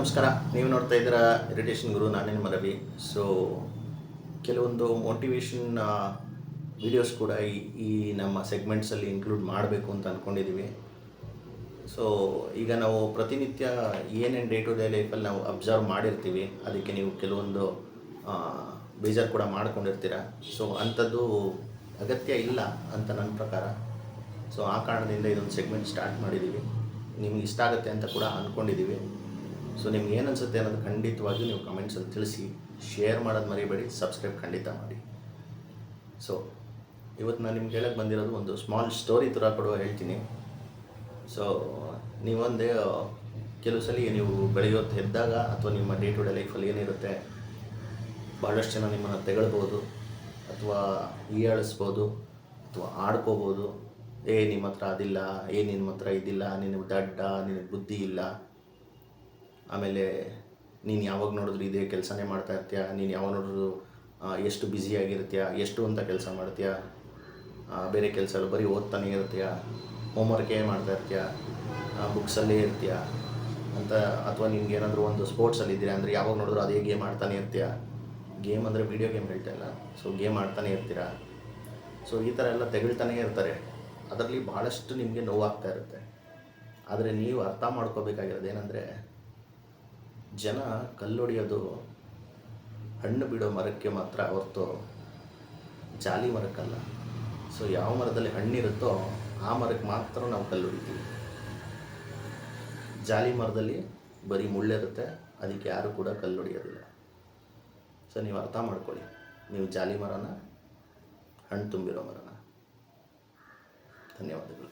ನಮಸ್ಕಾರ. ನೀವು ನೋಡ್ತಾ ಇದ್ದೀರಾ ಇರಿಟೇಷನ್ ಗುರು. ನಾನೇ ನಿಮ್ಮ ರವಿ. ಸೊ ಕೆಲವೊಂದು ಮೋಟಿವೇಶನ್ ವೀಡಿಯೋಸ್ ಕೂಡ ಈ ನಮ್ಮ ಸೆಗ್ಮೆಂಟ್ಸಲ್ಲಿ ಇನ್ಕ್ಲೂಡ್ ಮಾಡಬೇಕು ಅಂತ ಅಂದ್ಕೊಂಡಿದ್ದೀವಿ. ಸೊ ಈಗ ನಾವು ಪ್ರತಿನಿತ್ಯ ಏನೇನು ಡೇ ಟು ಡೇ ಲೈಫಲ್ಲಿ ನಾವು ಅಬ್ಸರ್ವ್ ಮಾಡಿರ್ತೀವಿ, ಅದಕ್ಕೆ ನೀವು ಕೆಲವೊಂದು ಬೇಜಾರು ಕೂಡ ಮಾಡ್ಕೊಂಡಿರ್ತೀರ. ಸೊ ಅಂಥದ್ದು ಅಗತ್ಯ ಇಲ್ಲ ಅಂತ ನನ್ನ ಪ್ರಕಾರ. ಸೊ ಆ ಕಾರಣದಿಂದ ಇದೊಂದು ಸೆಗ್ಮೆಂಟ್ ಸ್ಟಾರ್ಟ್ ಮಾಡಿದ್ದೀವಿ. ನಿಮ್ಗೆ ಇಷ್ಟ ಆಗುತ್ತೆ ಅಂತ ಕೂಡ ಅಂದ್ಕೊಂಡಿದ್ದೀವಿ. ಸೊ ನಿಮ್ಗೆ ಏನು ಅನಿಸುತ್ತೆ ಅನ್ನೋದು ಖಂಡಿತವಾಗಿಯೂ ನೀವು ಕಮೆಂಟ್ಸಲ್ಲಿ ತಿಳಿಸಿ. ಶೇರ್ ಮಾಡೋದು ಮರಿಬೇಡಿ, ಸಬ್ಸ್ಕ್ರೈಬ್ ಖಂಡಿತ ಮಾಡಿ. ಸೊ ಇವತ್ತು ನಾನು ನಿಮ್ಗೆ ಹೇಳಕ್ಕೆ ಬಂದಿರೋದು ಒಂದು ಸ್ಮಾಲ್ ಸ್ಟೋರಿ ಥರ ಕೂಡ ಹೇಳ್ತೀನಿ. ಸೊ ನೀವೊಂದೇ ಕೆಲವು ಸಲ ನೀವು ಬೆಳಗ್ಗೆ ಹೊತ್ತು ಎದ್ದಾಗ ಅಥವಾ ನಿಮ್ಮ ಡೇ ಟು ಡೇ ಲೈಫಲ್ಲಿ ಏನಿರುತ್ತೆ, ಭಾಳಷ್ಟು ಜನ ನಿಮ್ಮನ್ನು ತೆಗಳ್ಬೋದು ಅಥವಾ ಹೀಯಾಳಿಸ್ಬೋದು ಅಥವಾ ಆಡ್ಕೋಬೋದು. ನಿಮ್ಮ ಹತ್ರ ಅದಿಲ್ಲ, ನಿಮ್ಮ ಹತ್ರ ಇದಿಲ್ಲ, ನಿನಗೆ ದಡ್ಡ, ನಿನಗೆ ಬುದ್ಧಿ ಇಲ್ಲ, ಆಮೇಲೆ ನೀನು ಯಾವಾಗ ನೋಡಿದ್ರು ಇದೇ ಕೆಲಸನೇ ಮಾಡ್ತಾ ಇರ್ತೀಯ, ನೀನು ಯಾವಾಗ ನೋಡಿದ್ರು ಎಷ್ಟು ಬ್ಯುಸಿಯಾಗಿರ್ತೀಯ, ಎಷ್ಟು ಅಂತ ಕೆಲಸ ಮಾಡ್ತೀಯ, ಬೇರೆ ಕೆಲಸ ಬರೀ ಓದ್ತಾನೆ ಇರ್ತೀಯ, ಹೋಮ್ವರ್ಕೇ ಮಾಡ್ತಾ ಇರ್ತೀಯ, ಬುಕ್ಸಲ್ಲೇ ಇರ್ತೀಯ ಅಂತ. ಅಥವಾ ನಿಮ್ಗೆ ಏನಾದರೂ ಒಂದು ಸ್ಪೋರ್ಟ್ಸಲ್ಲಿದ್ದೀರ ಅಂದರೆ ಯಾವಾಗ ನೋಡಿದ್ರು ಅದೇ ಗೇಮ್ ಆಡ್ತಾನೆ ಇರ್ತೀಯ. ಗೇಮ್ ಅಂದರೆ ವೀಡಿಯೋ ಗೇಮ್ ಹೇಳ್ತಾ ಇಲ್ಲ, ಸೊ ಗೇಮ್ ಆಡ್ತಾನೆ ಇರ್ತೀರ. ಸೊ ಈ ಥರ ಎಲ್ಲ ತೆಗಳ್ತಾನೇ ಇರ್ತಾರೆ. ಅದರಲ್ಲಿ ಭಾಳಷ್ಟು ನಿಮಗೆ ನೋವಾಗ್ತಾ ಇರುತ್ತೆ. ಆದರೆ ನೀವು ಅರ್ಥ ಮಾಡ್ಕೋಬೇಕಾಗಿರೋದು ಏನಂದರೆ, ಜನ ಕಲ್ಲೊಡೆಯೋದು ಹಣ್ಣು ಬಿಡೋ ಮರಕ್ಕೆ ಮಾತ್ರ ಹೊರತು ಜಾಲಿ ಮರಕ್ಕಲ್ಲ. ಸೊ ಯಾವ ಮರದಲ್ಲಿ ಹಣ್ಣಿರುತ್ತೋ ಆ ಮರಕ್ಕೆ ಮಾತ್ರ ನಾವು ಕಲ್ಲು ಹೊಡಿತೀವಿ. ಜಾಲಿ ಮರದಲ್ಲಿ ಬರೀ ಮುಳ್ಳಿರುತ್ತೆ, ಅದಕ್ಕೆ ಯಾರು ಕೂಡ ಕಲ್ಲು ಹೊಡೆಯೋದಿಲ್ಲ. ಸೊ ನೀವು ಅರ್ಥ ಮಾಡ್ಕೊಳ್ಳಿ, ನೀವು ಜಾಲಿ ಮರನ, ಹಣ್ಣು ತುಂಬಿರೋ ಮರನ. ಧನ್ಯವಾದಗಳು.